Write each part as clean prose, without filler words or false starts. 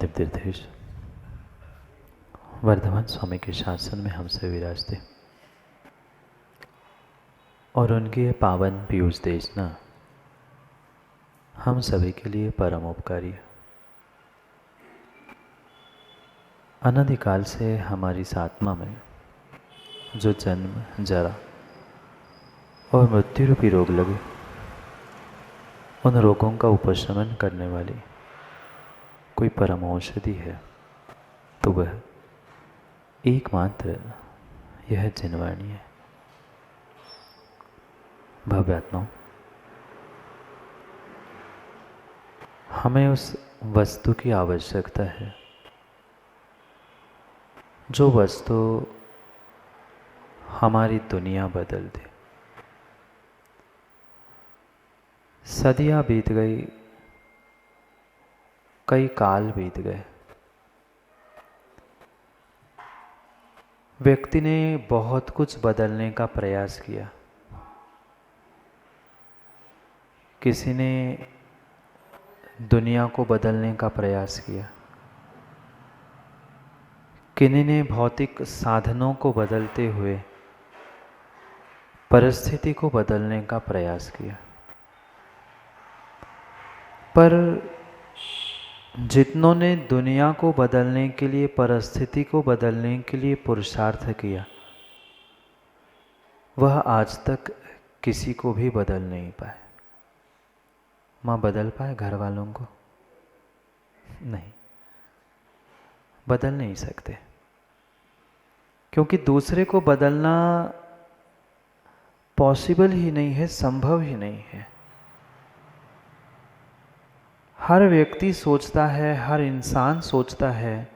अंतिम तीर्थेश वर्धमान स्वामी के शासन में हमसे विराजते और उनकी ये पावन पीयूष देशना हम सभी के लिए परम उपकारी है। अनादिकाल से हमारी इस आत्मा में जो जन्म, जरा और मृत्यु रूपी रोग लगे, उन रोगों का उपशमन करने वाली कोई परम औषधि है तो वह एकमात्र यह जिनवाणी है। भव्यात्माओं, हमें उस वस्तु की आवश्यकता है जो वस्तु हमारी दुनिया बदल दे। सदियां बीत गई, कई काल बीत गए, व्यक्ति ने बहुत कुछ बदलने का प्रयास किया। किसी ने दुनिया को बदलने का प्रयास किया, किन्हीं ने भौतिक साधनों को बदलते हुए परिस्थिति को बदलने का प्रयास किया, पर जितनों ने दुनिया को बदलने के लिए, परिस्थिति को बदलने के लिए पुरुषार्थ किया, वह आज तक किसी को भी बदल नहीं पाए। माँ बदल पाए घर वालों को? नहीं, बदल नहीं सकते, क्योंकि दूसरे को बदलना पॉसिबल ही नहीं है, संभव ही नहीं है। हर व्यक्ति सोचता है, हर इंसान सोचता है,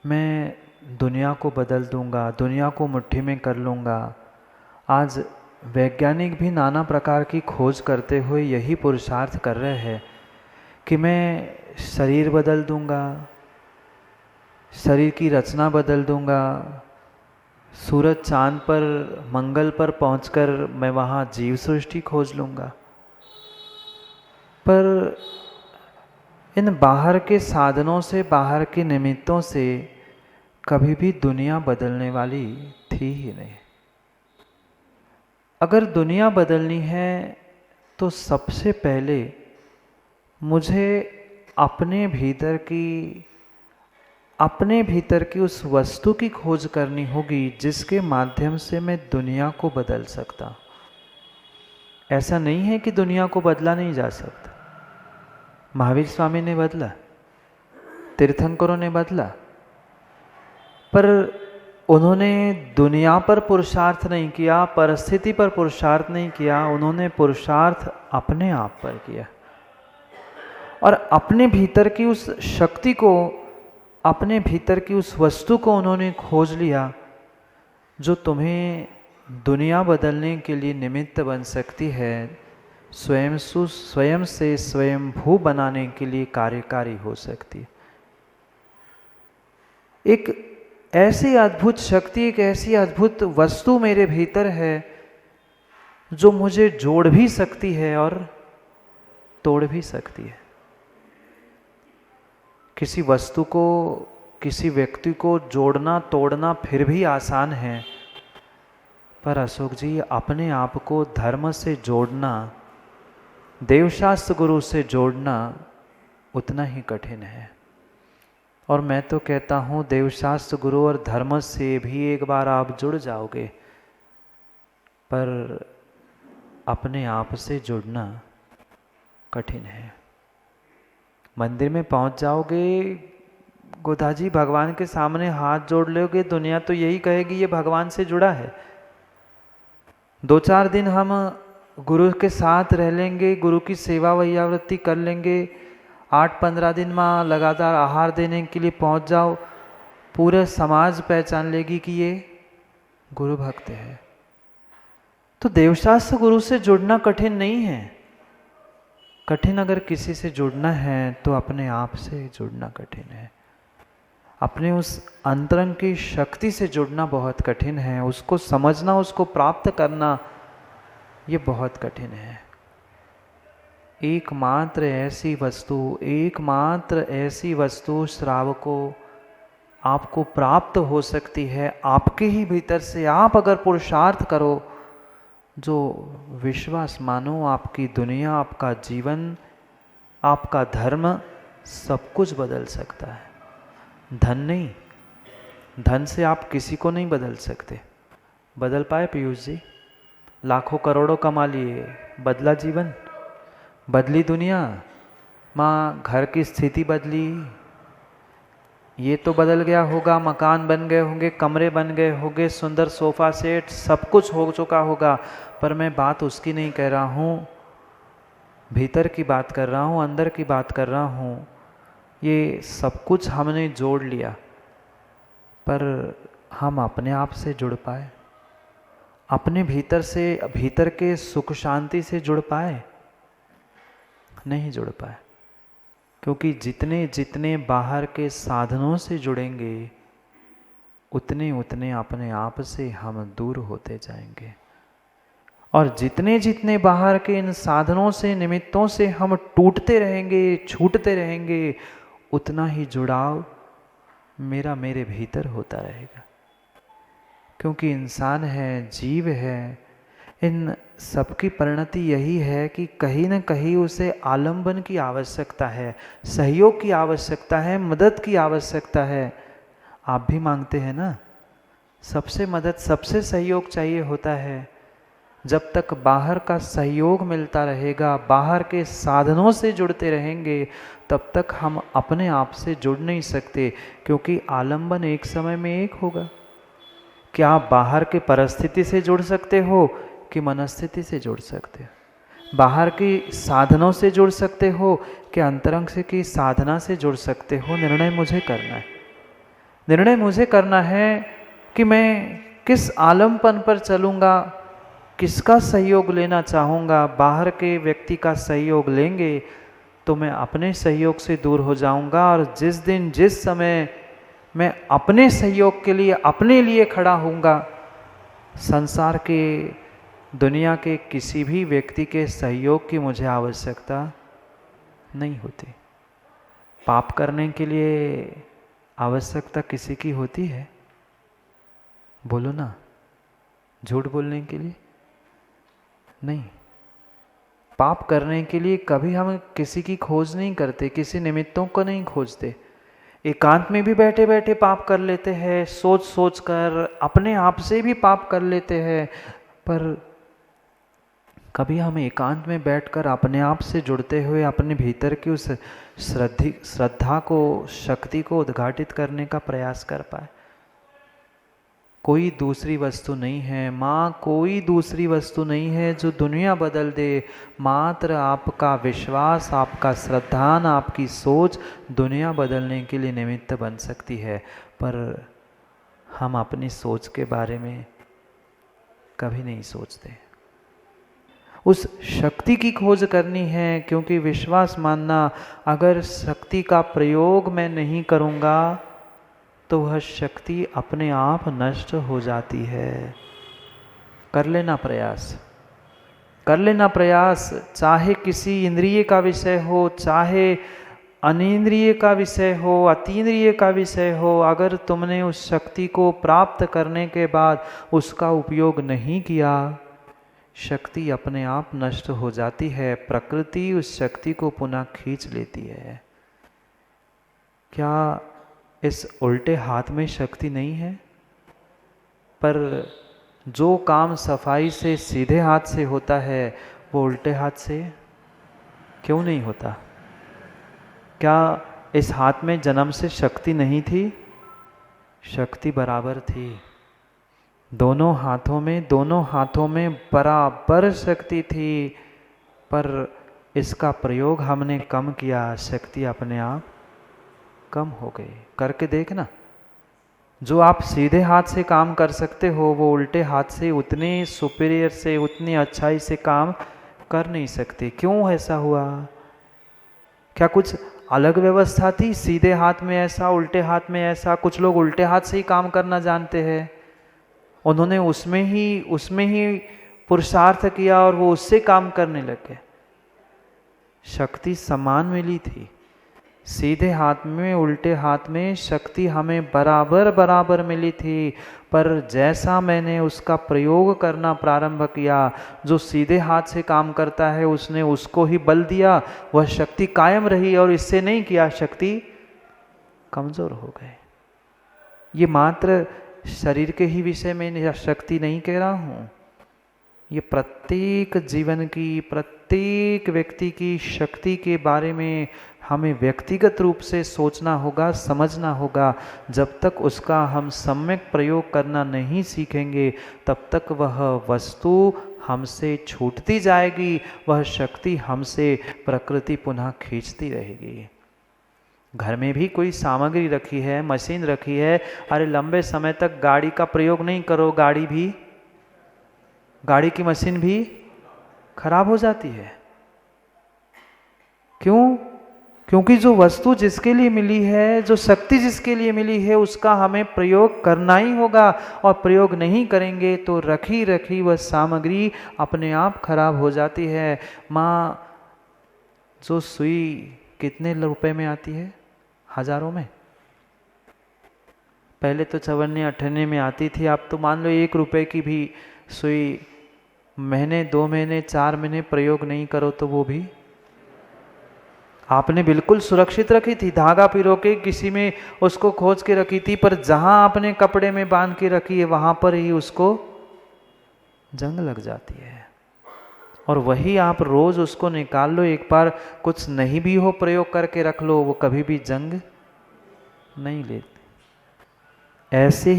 मैं दुनिया को बदल दूंगा, दुनिया को मुट्ठी में कर लूँगा। आज वैज्ञानिक भी नाना प्रकार की खोज करते हुए यही पुरुषार्थ कर रहे हैं कि मैं शरीर बदल दूंगा, शरीर की रचना बदल दूंगा, सूरज चांद पर, मंगल पर पहुंचकर मैं वहाँ जीव सृष्टि खोज लूँगा। पर इन बाहर के साधनों से, बाहर के निमित्तों से कभी भी दुनिया बदलने वाली थी ही नहीं। अगर दुनिया बदलनी है तो सबसे पहले मुझे अपने भीतर की उस वस्तु की खोज करनी होगी जिसके माध्यम से मैं दुनिया को बदल सकता। ऐसा नहीं है कि दुनिया को बदला नहीं जा सकता। महावीर स्वामी ने बदला, तीर्थंकरों ने बदला, पर उन्होंने दुनिया पर पुरुषार्थ नहीं किया, परिस्थिति पर पुरुषार्थ नहीं किया, उन्होंने पुरुषार्थ अपने आप पर किया और अपने भीतर की उस शक्ति को, अपने भीतर की उस वस्तु को उन्होंने खोज लिया जो तुम्हें दुनिया बदलने के लिए निमित्त बन सकती है, स्वयं से स्वयंभू बनाने के लिए कार्यकारी हो सकती है। एक ऐसी अद्भुत शक्ति, एक ऐसी अद्भुत वस्तु मेरे भीतर है जो मुझे जोड़ भी सकती है और तोड़ भी सकती है। किसी वस्तु को, किसी व्यक्ति को जोड़ना, तोड़ना फिर भी आसान है, पर अशोक जी अपने आप को धर्म से जोड़ना, देवशास्त्र गुरु से जोड़ना उतना ही कठिन है। और मैं तो कहता हूँ देवशास्त्र गुरु और धर्म से भी एक बार आप जुड़ जाओगे, पर अपने आप से जुड़ना कठिन है। मंदिर में पहुँच जाओगे, गोदाजी भगवान के सामने हाथ जोड़ लोगे, दुनिया तो यही कहेगी ये भगवान से जुड़ा है। 2-4 दिन हम गुरु के साथ रह लेंगे, गुरु की सेवा वैयावृत्ति कर लेंगे, 8-15 दिन में लगातार आहार देने के लिए पहुंच जाओ, पूरा समाज पहचान लेगी कि ये गुरु भक्त है। तो देवशास्त्र गुरु से जुड़ना कठिन नहीं है। कठिन अगर किसी से जुड़ना है तो अपने आप से जुड़ना कठिन है। अपने उस अंतरंग की शक्ति से जुड़ना बहुत कठिन है। उसको समझना, उसको प्राप्त करना, ये बहुत कठिन है। एकमात्र ऐसी वस्तु श्रावको आपको प्राप्त हो सकती है आपके ही भीतर से। आप अगर पुरुषार्थ करो, जो विश्वास मानो, आपकी दुनिया, आपका जीवन, आपका धर्म सब कुछ बदल सकता है। धन नहीं, धन से आप किसी को नहीं बदल सकते। बदल पाए पीयूष जी? लाखों करोड़ों कमा लिए, बदला जीवन, बदली दुनिया, माँ घर की स्थिति बदली, ये तो बदल गया होगा, मकान बन गए होंगे, कमरे बन गए होंगे, सुंदर सोफा सेट, सब कुछ हो चुका होगा, पर मैं बात उसकी नहीं कह रहा हूँ, भीतर की बात कर रहा हूँ, अंदर की बात कर रहा हूँ। ये सब कुछ हमने जोड़ लिया, पर हम अपने आप से जुड़ पाए? अपने भीतर से, भीतर के सुख शांति से जुड़ पाए? नहीं जुड़ पाए, क्योंकि जितने जितने बाहर के साधनों से जुड़ेंगे उतने उतने अपने आप से हम दूर होते जाएंगे। और जितने जितने बाहर के इन साधनों से, निमित्तों से हम टूटते रहेंगे, छूटते रहेंगे, उतना ही जुड़ाव मेरा मेरे भीतर होता रहेगा। क्योंकि इंसान है, जीव है, इन सबकी परिणति यही है कि कहीं न कहीं उसे आलंबन की आवश्यकता है, सहयोग की आवश्यकता है, मदद की आवश्यकता है। आप भी मांगते हैं ना, सबसे मदद, सबसे सहयोग चाहिए होता है। जब तक बाहर का सहयोग मिलता रहेगा, बाहर के साधनों से जुड़ते रहेंगे, तब तक हम अपने आप से जुड़ नहीं सकते, क्योंकि आलंबन एक समय में एक होगा। क्या आप बाहर के परिस्थिति से जुड़ सकते हो कि मनस्थिति से जुड़ सकते हो? बाहर की साधनों से जुड़ सकते हो कि अंतरंग से की साधना से जुड़ सकते हो? निर्णय मुझे करना है। निर्णय मुझे करना है कि मैं किस आलमपन पर चलूँगा, किसका सहयोग लेना चाहूँगा। बाहर के व्यक्ति का सहयोग लेंगे तो मैं अपने सहयोग से दूर हो जाऊँगा, और जिस दिन, जिस समय मैं अपने सहयोग के लिए, अपने लिए खड़ा होऊंगा, संसार के, दुनिया के किसी भी व्यक्ति के सहयोग की मुझे आवश्यकता नहीं होती। पाप करने के लिए आवश्यकता किसी की होती है? बोलो ना, झूठ बोलने के लिए नहीं। पाप करने के लिए कभी हम किसी की खोज नहीं करते, किसी निमित्तों को नहीं खोजते। एकांत में भी बैठे बैठे पाप कर लेते हैं, सोच सोच कर अपने आप से भी पाप कर लेते हैं, पर कभी हम एकांत में बैठकर अपने आप से जुड़ते हुए अपने भीतर की उस श्रद्धा को, शक्ति को उद्घाटित करने का प्रयास कर पाए? कोई दूसरी वस्तु नहीं है माँ, कोई दूसरी वस्तु नहीं है जो दुनिया बदल दे। मात्र आपका विश्वास, आपका श्रद्धान, आपकी सोच दुनिया बदलने के लिए निमित्त बन सकती है। पर हम अपनी सोच के बारे में कभी नहीं सोचते। उस शक्ति की खोज करनी है, क्योंकि विश्वास मानना, अगर शक्ति का प्रयोग मैं नहीं करूँगा तो वह शक्ति अपने आप नष्ट हो जाती है। कर लेना प्रयास, कर लेना प्रयास, चाहे किसी इंद्रिय का विषय हो, चाहे अनिंद्रिय का विषय हो, अतीन्द्रिय का विषय हो। अगर तुमने उस शक्ति को प्राप्त करने के बाद उसका उपयोग नहीं किया, शक्ति अपने आप नष्ट हो जाती है। प्रकृति उस शक्ति को पुनः खींच लेती है। क्या इस उल्टे हाथ में शक्ति नहीं है? पर जो काम सफाई से, सीधे हाथ से होता है, वो उल्टे हाथ से क्यों नहीं होता? क्या इस हाथ में जन्म से शक्ति नहीं थी? शक्ति बराबर थी। दोनों हाथों में बराबर शक्ति थी, पर इसका प्रयोग हमने कम किया, शक्ति अपने आप कम हो गई। करके देखना, जो आप सीधे हाथ से काम कर सकते हो, वो उल्टे हाथ से उतने सुपीरियर से, उतनी अच्छाई से काम कर नहीं सकते। क्यों ऐसा हुआ? क्या कुछ अलग व्यवस्था थी? सीधे हाथ में ऐसा, उल्टे हाथ में ऐसा? कुछ लोग उल्टे हाथ से ही काम करना जानते हैं, उन्होंने उसमें ही पुरुषार्थ किया और वो उससे काम करने लगे। शक्ति समान मिली थी। सीधे हाथ में उल्टे हाथ में शक्ति हमें बराबर बराबर मिली थी, पर जैसा मैंने उसका प्रयोग करना प्रारंभ किया, जो सीधे हाथ से काम करता है उसने उसको ही बल दिया, वह शक्ति कायम रही, और इससे नहीं किया शक्ति कमजोर हो गए। ये मात्र शरीर के ही विषय में शक्ति नहीं कह रहा हूँ, ये प्रत्येक जीवन की, प्रत्येक व्यक्ति की शक्ति के बारे में हमें व्यक्तिगत रूप से सोचना होगा, समझना होगा। जब तक उसका हम सम्यक प्रयोग करना नहीं सीखेंगे, तब तक वह वस्तु हमसे छूटती जाएगी, वह शक्ति हमसे प्रकृति पुनः खींचती रहेगी। घर में भी कोई सामग्री रखी है, मशीन रखी है, अरे लंबे समय तक गाड़ी का प्रयोग नहीं करो, गाड़ी की मशीन भी खराब हो जाती है। क्यों? क्योंकि जो वस्तु जिसके लिए मिली है, जो शक्ति जिसके लिए मिली है, उसका हमें प्रयोग करना ही होगा, और प्रयोग नहीं करेंगे तो रखी रखी वह सामग्री अपने आप खराब हो जाती है। माँ, जो सुई कितने रुपए में आती है? हजारों में। पहले तो 54 58 में आती थी, अब तो मान लो 1 रुपए की भी सुई महीने 2 महीने 4 महीने प्रयोग नहीं करो तो वो भी आपने बिल्कुल सुरक्षित रखी थी, धागा पिरो के किसी में उसको खोज के रखी थी, पर जहां आपने कपड़े में बांध के रखी है वहां पर ही उसको जंग लग जाती है। और वही आप रोज उसको निकाल लो, एक बार कुछ नहीं भी हो प्रयोग करके रख लो, वो कभी भी जंग नहीं लेती। ऐसे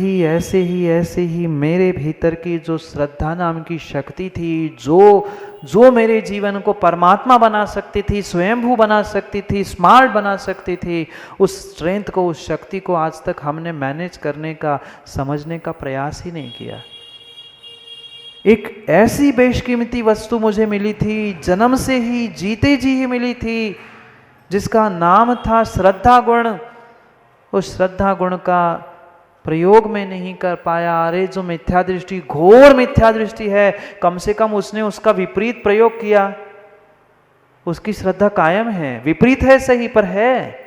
ही मेरे भीतर की जो श्रद्धा नाम की शक्ति थी, जो मेरे जीवन को परमात्मा बना सकती थी, स्वयंभू बना सकती थी, स्मार्ट बना सकती थी, उस स्ट्रेंथ को, उस शक्ति को आज तक हमने मैनेज करने का, समझने का प्रयास ही नहीं किया। एक ऐसी बेशकीमती वस्तु मुझे मिली थी, जन्म से ही, जीते जी ही मिली थी, जिसका नाम था श्रद्धा गुण। उस श्रद्धा गुण का प्रयोग में नहीं कर पाया। अरे जो मिथ्या दृष्टि, घोर मिथ्या दृष्टि है, कम से कम उसने उसका विपरीत प्रयोग किया, उसकी श्रद्धा कायम है। विपरीत है सही, पर है।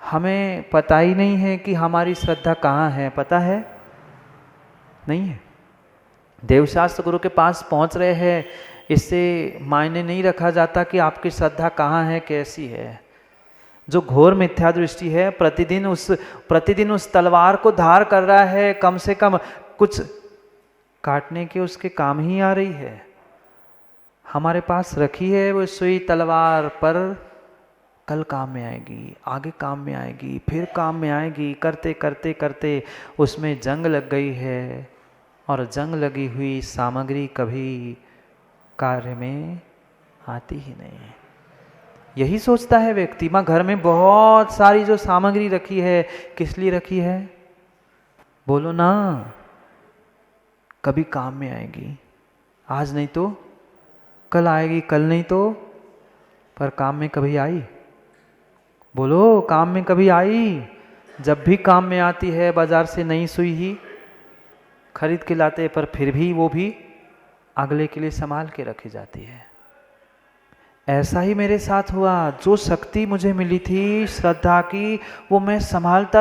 हमें पता ही नहीं है कि हमारी श्रद्धा कहाँ है। पता है? नहीं है। देवशास्त्र गुरु के पास पहुंच रहे हैं, इससे मायने नहीं रखा जाता कि आपकी श्रद्धा कहाँ है, कैसी है। जो घोर मिथ्या दृष्टि है, प्रतिदिन उस तलवार को धार कर रहा है, कम से कम कुछ काटने के उसके काम ही आ रही है। हमारे पास रखी है वो सुई तलवार, पर कल काम में आएगी, आगे काम में आएगी, फिर काम में आएगी, करते करते करते उसमें जंग लग गई है, और जंग लगी हुई सामग्री कभी कार्य में आती ही नहीं है। यही सोचता है व्यक्ति। माँ, घर में बहुत सारी जो सामग्री रखी है, किस लिए रखी है? बोलो ना। कभी काम में आएगी, आज नहीं तो कल आएगी, कल नहीं तो, पर काम में कभी आई? बोलो, काम में कभी आई? जब भी काम में आती है, बाजार से नई सुई ही खरीद के लाते, पर फिर भी वो भी अगले के लिए संभाल के रखी जाती है। ऐसा ही मेरे साथ हुआ। जो शक्ति मुझे मिली थी श्रद्धा की, वो मैं संभालता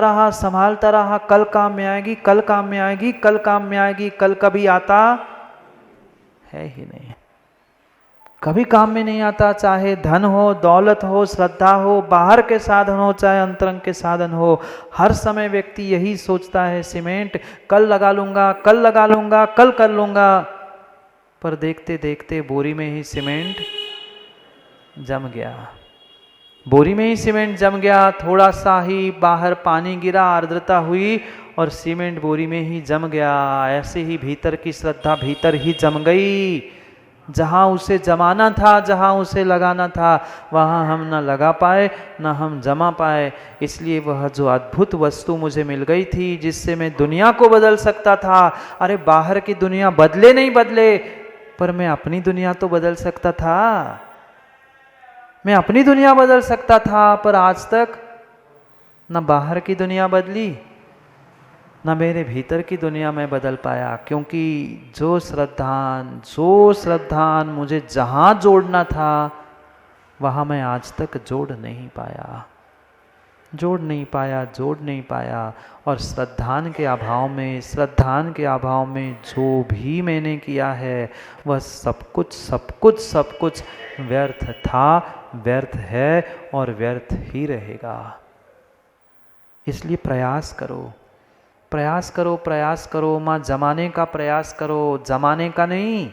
रहा। कल काम में आएगी, कल काम में आएगी, कल काम में आएगी, कल कभी आता है ही नहीं। कभी काम में नहीं आता। चाहे धन हो, दौलत हो, श्रद्धा हो, बाहर के साधन हो, चाहे अंतरंग के साधन हो, हर समय व्यक्ति यही सोचता है, सीमेंट कल लगा लूंगा, कल लगा लूंगा, कल कर लूंगा, पर देखते देखते बोरी में ही सीमेंट जम गया। बोरी में ही सीमेंट जम गया। थोड़ा सा ही बाहर पानी गिरा, आर्द्रता हुई और सीमेंट बोरी में ही जम गया। ऐसे ही भीतर की श्रद्धा भीतर ही जम गई। जहाँ उसे जमाना था, जहाँ उसे लगाना था, वहाँ हम न लगा पाए, न हम जमा पाए। इसलिए वह जो अद्भुत वस्तु मुझे मिल गई थी, जिससे मैं दुनिया को बदल सकता था, अरे बाहर की दुनिया बदले नहीं बदले, पर मैं अपनी दुनिया तो बदल सकता था। मैं अपनी दुनिया बदल सकता था, पर आज तक न बाहर की दुनिया बदली, न मेरे भीतर की दुनिया में बदल पाया। क्योंकि जो श्रद्धान मुझे जहाँ जोड़ना था, वहाँ मैं आज तक जोड़ नहीं पाया, जोड़ नहीं पाया। और श्रद्धान के अभाव में जो भी मैंने किया है वह सब कुछ व्यर्थ था, व्यर्थ है और व्यर्थ ही रहेगा। इसलिए प्रयास करो, माँ जमाने का प्रयास करो, जमाने का नहीं।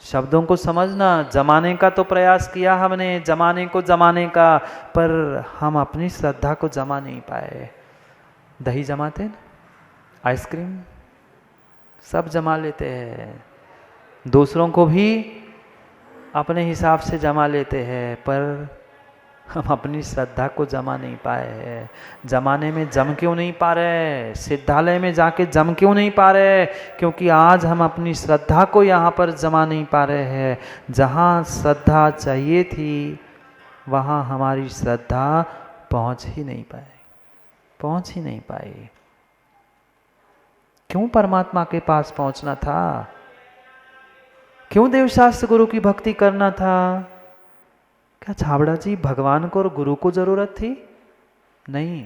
शब्दों को समझना, जमाने का तो प्रयास किया हमने, जमाने का, पर हम अपनी श्रद्धा को जमा नहीं पाए। दही जमाते ना, आइसक्रीम सब जमा लेते हैं, दूसरों को भी अपने हिसाब से जमा लेते हैं, पर हम अपनी श्रद्धा को जमा नहीं पाए हैं। जमाने में जम क्यों नहीं पा रहे, सिद्धालय में जाके जम क्यों नहीं पा रहे? क्योंकि आज हम अपनी श्रद्धा को यहाँ पर जमा नहीं पा रहे हैं। जहाँ श्रद्धा चाहिए थी वहाँ हमारी श्रद्धा पहुँच ही नहीं पाई। क्यों परमात्मा के पास पहुँचना था? क्यों देवशास्त्र गुरु की भक्ति करना था? क्या छाबड़ा जी भगवान को और गुरु को जरूरत थी? नहीं,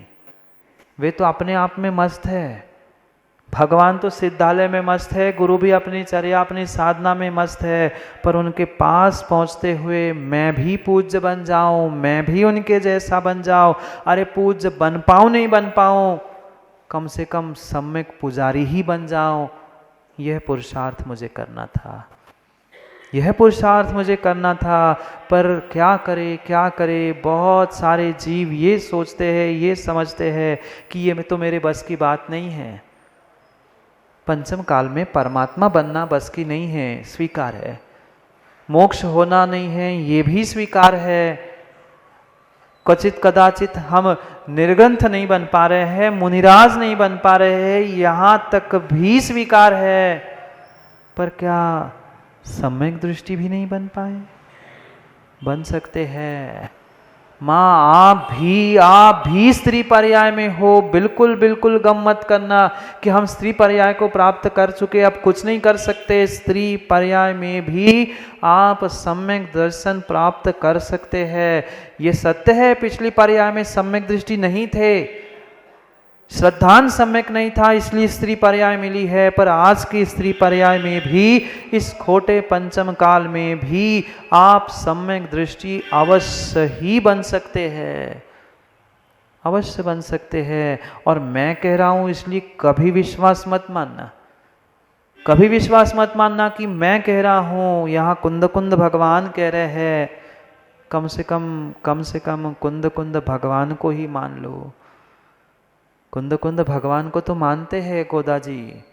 वे तो अपने आप में मस्त है। भगवान तो सिद्धालय में मस्त है, गुरु भी अपनी चर्या अपनी साधना में मस्त है, पर उनके पास पहुंचते हुए मैं भी पूज्य बन जाऊं, मैं भी उनके जैसा बन जाऊं। अरे पूज्य बन पाऊं नहीं बन पाऊं, कम से कम सम्यक पुजारी ही बन जाऊं। यह पुरुषार्थ मुझे करना था, पर क्या करे। बहुत सारे जीव ये सोचते हैं, ये समझते हैं कि ये तो मेरे बस की बात नहीं है। पंचम काल में परमात्मा बनना बस की नहीं है, स्वीकार है। मोक्ष होना नहीं है, ये भी स्वीकार है। क्वचित कदाचित हम निर्ग्रंथ नहीं बन पा रहे हैं, मुनिराज नहीं बन पा रहे हैं, यहाँ तक भी स्वीकार है। पर क्या सम्यक दृष्टि भी नहीं बन पाए? बन सकते हैं। माँ आप भी स्त्री पर्याय में हो, बिल्कुल गम मत करना कि हम स्त्री पर्याय को प्राप्त कर चुके, अब कुछ नहीं कर सकते। स्त्री पर्याय में भी आप सम्यक दर्शन प्राप्त कर सकते हैं। ये सत्य है, पिछली पर्याय में सम्यक दृष्टि नहीं थे, श्रद्धान सम्यक नहीं था, इसलिए स्त्री पर्याय मिली है। पर आज की स्त्री पर्याय में भी, इस खोटे पंचम काल में भी आप सम्यक दृष्टि अवश्य ही बन सकते हैं, अवश्य बन सकते हैं। और मैं कह रहा हूं इसलिए कभी विश्वास मत मानना कि मैं कह रहा हूं। यहाँ कुंद भगवान कह रहे हैं, कम से कम कुंद भगवान को ही मान लो। कुंद भगवान को तो मानते हैं गोदा जी,